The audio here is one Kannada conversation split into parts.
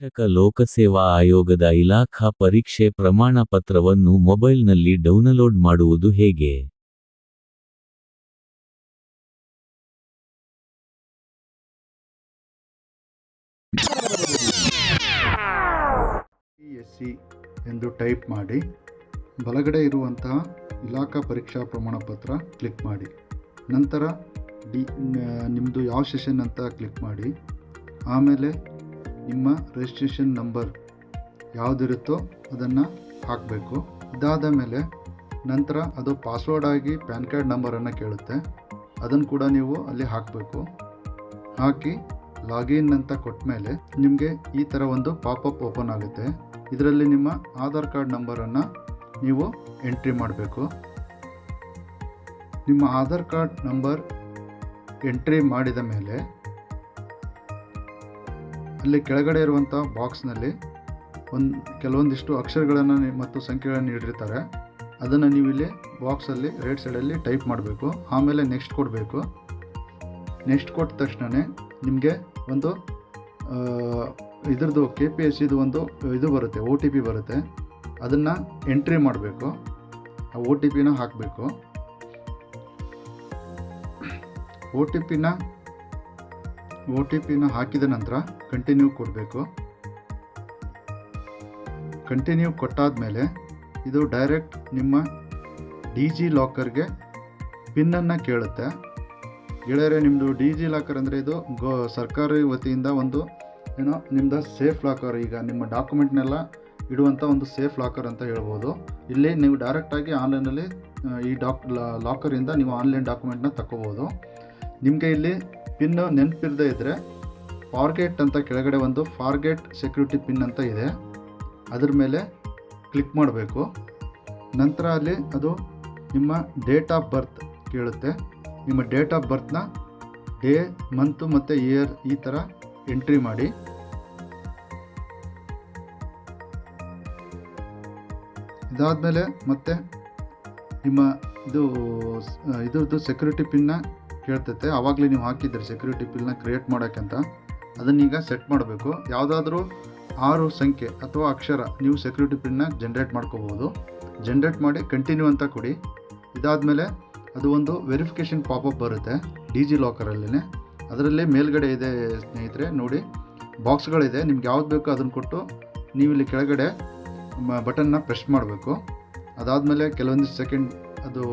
ಕರ್ನಾಟಕ ಲೋಕಸೇವಾ ಆಯೋಗದ ಇಲಾಖಾ ಪರೀಕ್ಷೆ ಪ್ರಮಾಣ ಪತ್ರವನ್ನು ಮೊಬೈಲ್ನಲ್ಲಿ ಡೌನ್ಲೋಡ್ ಮಾಡುವುದು ಹೇಗೆ? PSC ಎಂದು ಟೈಪ್ ಮಾಡಿ ಬಲಗಡೆ ಇರುವಂತಹ ಇಲಾಖಾ ಪರೀಕ್ಷಾ ಪ್ರಮಾಣ ಪತ್ರ ಕ್ಲಿಕ್ ಮಾಡಿ. ನಂತರ ನಿಮ್ಮದು ಯಾವ ಸೆಷನ್ ಅಂತ ಕ್ಲಿಕ್ ಮಾಡಿ. ಆಮೇಲೆ ನಿಮ್ಮ ರಿಜಿಸ್ಟ್ರೇಷನ್ ನಂಬರ್ ಯಾವುದಿರುತ್ತೋ ಅದನ್ನು ಹಾಕಬೇಕು. ಇದಾದ ಮೇಲೆ ನಂತರ ಅದು ಪಾಸ್ವರ್ಡ್ ಆಗಿ ಪ್ಯಾನ್ ಕಾರ್ಡ್ ನಂಬರನ್ನು ಕೇಳುತ್ತೆ, ಅದನ್ನು ಕೂಡ ನೀವು ಅಲ್ಲಿ ಹಾಕಬೇಕು. ಹಾಕಿ ಲಾಗಿನ್ ಅಂತ ಕೊಟ್ಟ ಮೇಲೆ ನಿಮಗೆ ಈ ಥರ ಒಂದು ಪಾಪಪ್ ಓಪನ್ ಆಗುತ್ತೆ. ಇದರಲ್ಲಿ ನಿಮ್ಮ ಆಧಾರ್ ಕಾರ್ಡ್ ನಂಬರನ್ನು ನೀವು ಎಂಟ್ರಿ ಮಾಡಬೇಕು. ನಿಮ್ಮ ಆಧಾರ್ ಕಾರ್ಡ್ ನಂಬರ್ ಎಂಟ್ರಿ ಮಾಡಿದ ಮೇಲೆ ಅಲ್ಲಿ ಕೆಳಗಡೆ ಇರುವಂಥ ಬಾಕ್ಸ್ನಲ್ಲಿ ಕೆಲವೊಂದಿಷ್ಟು ಅಕ್ಷರಗಳನ್ನು ಮತ್ತು ಸಂಖ್ಯೆಗಳನ್ನು ನೀಡಿರ್ತಾರೆ. ಅದನ್ನು ನೀವು ಇಲ್ಲಿ ಬಾಕ್ಸಲ್ಲಿ ರೈಟ್ ಸೈಡಲ್ಲಿ ಟೈಪ್ ಮಾಡಬೇಕು. ಆಮೇಲೆ ನೆಕ್ಸ್ಟ್ ಕೊಡಬೇಕು. ನೆಕ್ಸ್ಟ್ ಕೊಟ್ಟ ತಕ್ಷಣ ನಿಮಗೆ ಒಂದು ಇದ್ರದ್ದು KPSCದು ಒಂದು ಇದು ಬರುತ್ತೆ, OTP ಬರುತ್ತೆ. ಅದನ್ನು ಎಂಟ್ರಿ ಮಾಡಬೇಕು. ಆ OTPನ ಹಾಕಬೇಕು. OTPನ ಹಾಕಿದ ನಂತರ ಕಂಟಿನ್ಯೂ ಕೊಡಬೇಕು. ಕಂಟಿನ್ಯೂ ಕೊಟ್ಟಾದಮೇಲೆ ಇದು ಡೈರೆಕ್ಟ್ ನಿಮ್ಮ ಡಿಜಿ ಲಾಕರ್ಗೆ ಪಿನ್ನನ್ನು ಕೇಳುತ್ತೆ. ಗೆಳೆಯರೆ, ನಿಮ್ಮದು ಡಿಜಿ ಲಾಕರ್ ಅಂದರೆ ಇದು ಸರ್ಕಾರಿ ವತಿಯಿಂದ ಒಂದು ನಿಮ್ಮದು ಸೇಫ್ ಲಾಕರ್. ಈಗ ನಿಮ್ಮ ಡಾಕ್ಯುಮೆಂಟ್ನೆಲ್ಲ ಇಡುವಂಥ ಒಂದು ಸೇಫ್ ಲಾಕರ್ ಅಂತ ಹೇಳ್ಬೋದು. ಇಲ್ಲಿ ನೀವು ಡೈರೆಕ್ಟಾಗಿ ಆನ್ಲೈನಲ್ಲಿ ಈ ಲಾಕರಿಂದ ನೀವು ಆನ್ಲೈನ್ ಡಾಕ್ಯುಮೆಂಟ್ನ ತಗೋಬೋದು. ನಿಮಗೆ ಇಲ್ಲಿ ಪಿನ್ನು ನೆನಪಿರದೇ ಇದ್ದರೆ ಫಾರ್ಗೆಟ್ ಅಂತ ಕೆಳಗಡೆ ಒಂದು ಫಾರ್ಗೆಟ್ ಸೆಕ್ಯೂರಿಟಿ ಪಿನ್ ಅಂತ ಇದೆ, ಅದ್ರ ಮೇಲೆ ಕ್ಲಿಕ್ ಮಾಡಬೇಕು. ನಂತರ ಅಲ್ಲಿ ಅದು ನಿಮ್ಮ ಡೇಟ್ ಆಫ್ ಬರ್ತ್ ಕೇಳುತ್ತೆ. ನಿಮ್ಮ ಡೇಟ್ ಆಫ್ ಬರ್ತ್ನ ಡೇ, ಮಂತು ಮತ್ತು ಇಯರ್ ಈ ಥರ ಎಂಟ್ರಿ ಮಾಡಿ. ಇದಾದಮೇಲೆ ಮತ್ತೆ ನಿಮ್ಮ ಇದ್ರದ್ದು ಸೆಕ್ಯೂರಿಟಿ ಪಿನ್ನ ಕೇಳ್ತೈತೆ. ಆವಾಗಲೇ ನೀವು ಹಾಕಿದ್ದೀರಿ ಸೆಕ್ಯೂರಿಟಿ ಪಿನ್ನ ಕ್ರಿಯೇಟ್ ಮಾಡೋಕ್ಕಂತ. ಅದನ್ನೀಗ ಸೆಟ್ ಮಾಡಬೇಕು. ಯಾವುದಾದ್ರೂ 6 ಸಂಖ್ಯೆ ಅಥವಾ ಅಕ್ಷರ ನೀವು ಸೆಕ್ಯೂರಿಟಿ ಪಿನ್ನ ಜನ್ರೇಟ್ ಮಾಡ್ಕೋಬೋದು. ಜನ್ರೇಟ್ ಮಾಡಿ ಕಂಟಿನ್ಯೂ ಅಂತ ಕೊಡಿ. ಇದಾದಮೇಲೆ ಅದು ಒಂದು ವೆರಿಫಿಕೇಷನ್ ಪಾಪಪ್ ಬರುತ್ತೆ ಡಿಜಿ ಲಾಕರಲ್ಲೇ. ಅದರಲ್ಲೇ ಮೇಲ್ಗಡೆ ಇದೆ ಸ್ನೇಹಿತರೆ, ನೋಡಿ ಬಾಕ್ಸ್ಗಳಿದೆ. ನಿಮ್ಗೆ ಯಾವ್ದು ಬೇಕೋ ಅದನ್ನು ಕೊಟ್ಟು ನೀವು ಇಲ್ಲಿ ಕೆಳಗಡೆ ಬಟನ್ನ ಪ್ರೆಸ್ ಮಾಡಬೇಕು. ಅದಾದಮೇಲೆ ಕೆಲವೊಂದು ಸೆಕೆಂಡ್ ಅದು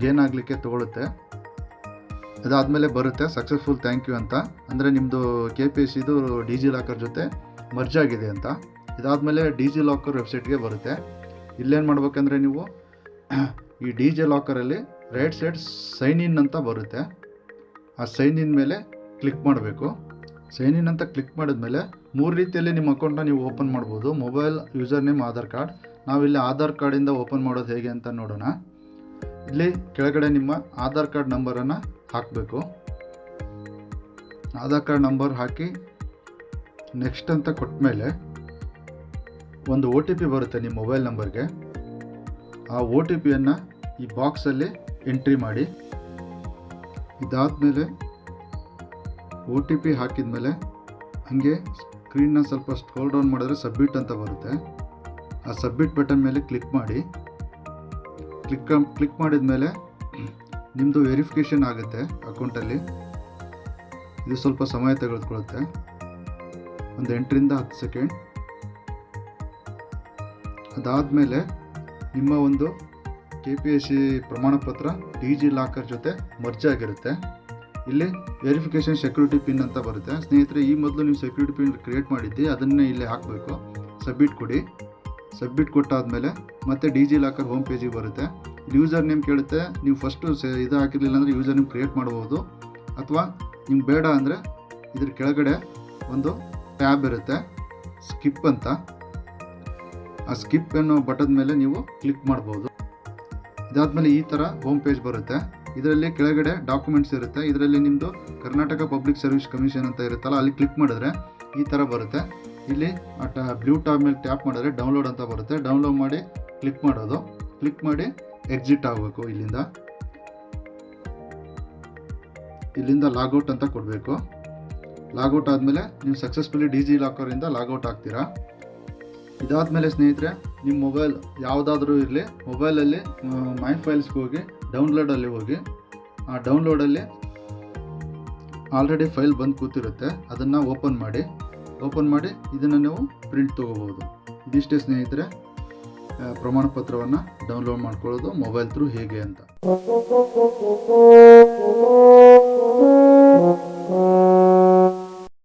ಗೇನ್ ಆಗಲಿಕ್ಕೆ ತಗೊಳುತ್ತೆ. ಅದಾದಮೇಲೆ ಬರುತ್ತೆ ಸಕ್ಸಸ್ಫುಲ್ ಥ್ಯಾಂಕ್ ಯು ಅಂತ, ಅಂದರೆ ನಿಮ್ಮದು KPSCದು ಡಿಜಿ ಲಾಕರ್ ಜೊತೆ ಮರ್ಜ್ ಆಗಿದೆ ಅಂತ. ಇದಾದಮೇಲೆ ಡಿಜಿ ಲಾಕರ್ ವೆಬ್ಸೈಟ್ಗೆ ಬರುತ್ತೆ. ಇಲ್ಲೇನು ಮಾಡ್ಬೇಕಂದ್ರೆ ನೀವು ಈ ಡಿಜಿ ಲಾಕರಲ್ಲಿ ರೈಟ್ ಸೈಡ್ ಸೈನ್ ಇನ್ ಅಂತ ಬರುತ್ತೆ. ಆ ಸೈನ್ ಇನ್ ಮೇಲೆ ಕ್ಲಿಕ್ ಮಾಡಬೇಕು. ಸೈನ್ ಇನ್ ಅಂತ ಕ್ಲಿಕ್ ಮಾಡಿದ್ಮೇಲೆ 3 ರೀತಿಯಲ್ಲಿ ನಿಮ್ಮ ಅಕೌಂಟ್ನ ನೀವು ಓಪನ್ ಮಾಡ್ಬೋದು. Mobile, user name, Aadhaar card. ನಾವಿಲ್ಲಿ ಆಧಾರ್ ಕಾರ್ಡಿಂದ ಓಪನ್ ಮಾಡೋದು ಹೇಗೆ ಅಂತ ನೋಡೋಣ. ಇಲ್ಲಿ ಕೆಳಗಡೆ ನಿಮ್ಮ ಆಧಾರ್ ಕಾರ್ಡ್ ನಂಬರನ್ನು ಹಾಕಬೇಕು. ಆಧಾರ್ ಕಾರ್ಡ್ ನಂಬರ್ ಹಾಕಿ ನೆಕ್ಸ್ಟ್ ಅಂತ ಕೊಟ್ಟ ಮೇಲೆ ಒಂದು OTP ಬರುತ್ತೆ ನಿಮ್ಮ ಮೊಬೈಲ್ ನಂಬರ್ಗೆ. ಆ OTPಯನ್ನು ಈ ಬಾಕ್ಸಲ್ಲಿ ಎಂಟ್ರಿ ಮಾಡಿ. ಇದಾದಮೇಲೆ OTP ಹಾಕಿದ ಮೇಲೆ ಹಾಗೆ ಸ್ಕ್ರೀನ್ನ ಸ್ವಲ್ಪ ಸ್ಕ್ರೋಲ್ ಡೌನ್ ಮಾಡಿದ್ರೆ ಸಬ್ಮಿಟ್ ಅಂತ ಬರುತ್ತೆ. ಆ ಸಬ್ಮಿಟ್ ಬಟನ್ ಮೇಲೆ ಕ್ಲಿಕ್ ಮಾಡಿ. ಕ್ಲಿಕ್ ಮಾಡಿದ ಮೇಲೆ ನಿಮ್ಮದು ವೆರಿಫಿಕೇಷನ್ ಆಗುತ್ತೆ ಅಕೌಂಟಲ್ಲಿ. ಇದು ಸ್ವಲ್ಪ ಸಮಯ ತೆಗೆದುಕೊಳ್ಳುತ್ತೆ, ಒಂದು 8ರಿಂದ 10 ಸೆಕೆಂಡ್. ಅದಾದಮೇಲೆ ನಿಮ್ಮ ಒಂದು KPSC ಪ್ರಮಾಣ ಪತ್ರ ಡಿಜಿ ಲಾಕರ್ ಜೊತೆ ಮರ್ಜ್ ಆಗಿರುತ್ತೆ. ಇಲ್ಲಿ ವೆರಿಫಿಕೇಷನ್ ಸೆಕ್ಯೂರಿಟಿ ಪಿನ್ ಅಂತ ಬರುತ್ತೆ. ಸ್ನೇಹಿತರೆ, ಈ ಮೊದಲು ನೀವು ಸೆಕ್ಯೂರಿಟಿ ಪಿನ್ ಕ್ರಿಯೇಟ್ ಮಾಡಿದ್ದಿ, ಅದನ್ನೇ ಇಲ್ಲಿ ಹಾಕಬೇಕು. ಸಬ್ಮಿಟ್ ಕೊಡಿ. ಸಬ್ಮಿಟ್ ಕೊಟ್ಟಾದಮೇಲೆ ಮತ್ತೆ ಡಿಜಿ ಲಾಕರ್ ಹೋಮ್ ಪೇಜಿಗೆ ಬರುತ್ತೆ. ಯೂಸರ್ ನೇಮ್ ಕೇಳುತ್ತೆ. ನೀವು ಫಸ್ಟು ಇದು ಹಾಕಿರಲಿಲ್ಲ ಅಂದರೆ ಯೂಸರ್ ನೇಮ್ ಕ್ರಿಯೇಟ್ ಮಾಡ್ಬೋದು. ಅಥವಾ ನಿಮ್ಗೆ ಬೇಡ ಅಂದರೆ ಇದ್ರ ಕೆಳಗಡೆ ಒಂದು ಟ್ಯಾಬ್ ಇರುತ್ತೆ, ಸ್ಕಿಪ್ ಅಂತ. ಆ ಸ್ಕಿಪ್ ಅನ್ನೋ ಬಟನ್ ಮೇಲೆ ನೀವು ಕ್ಲಿಕ್ ಮಾಡ್ಬೋದು. ಇದಾದಮೇಲೆ ಈ ಥರ ಹೋಮ್ ಪೇಜ್ ಬರುತ್ತೆ. ಇದರಲ್ಲಿ ಕೆಳಗಡೆ ಡಾಕ್ಯುಮೆಂಟ್ಸ್ ಇರುತ್ತೆ. ಇದರಲ್ಲಿ ನಿಮ್ಮದು ಕರ್ನಾಟಕ ಪಬ್ಲಿಕ್ ಸರ್ವಿಸ್ ಕಮಿಷನ್ ಅಂತ ಇರುತ್ತಲ್ಲ, ಅಲ್ಲಿ ಕ್ಲಿಕ್ ಮಾಡಿದ್ರೆ ಈ ಥರ ಬರುತ್ತೆ. ಇಲ್ಲಿ ಬ್ಲೂ ಟಾಬ್ ಮೇಲೆ ಟ್ಯಾಪ್ ಮಾಡಿದ್ರೆ ಡೌನ್ಲೋಡ್ ಅಂತ ಬರುತ್ತೆ. ಡೌನ್ಲೋಡ್ ಮಾಡಿ ಕ್ಲಿಕ್ ಮಾಡೋದು. ಕ್ಲಿಕ್ ಮಾಡಿ ಎಕ್ಸಿಟ್ ಆಗಬೇಕು. ಇಲ್ಲಿಂದ ಲಾಗೌಟ್ ಅಂತ ಕೊಡಬೇಕು. ಲಾಗೌಟ್ ಆದಮೇಲೆ ನೀವು ಸಕ್ಸಸ್ಫುಲಿ ಡಿಜಿಲಾಕರಿಂದ ಲಾಗೌಟ್ ಆಗ್ತೀರಾ. ಇದಾದಮೇಲೆ ಸ್ನೇಹಿತರೆ, ನಿಮ್ಮ ಮೊಬೈಲ್ ಯಾವುದಾದ್ರೂ ಇರಲಿ, ಮೊಬೈಲಲ್ಲಿ ಮೈ ಫೈಲ್ಸ್ಗೆ ಹೋಗಿ ಡೌನ್ಲೋಡಲ್ಲಿ ಹೋಗಿ, ಆ ಡೌನ್ಲೋಡಲ್ಲಿ ಆಲ್ರೆಡಿ ಫೈಲ್ ಬಂದು ಕೂತಿರುತ್ತೆ, ಅದನ್ನು ಓಪನ್ ಮಾಡಿ ಇದನ್ನು ನೀವು ಪ್ರಿಂಟ್ ತೊಗೋಬೋದು. ಇದಿಷ್ಟೇ ಸ್ನೇಹಿತರೆ, ಪ್ರಮಾಣ ಪತ್ರವನ್ನು ಡೌನ್ಲೋಡ್ ಮಾಡ್ಕೊಳ್ಳೋದು ಮೊಬೈಲ್ ಥ್ರೂ ಹೇಗೆ ಅಂತ.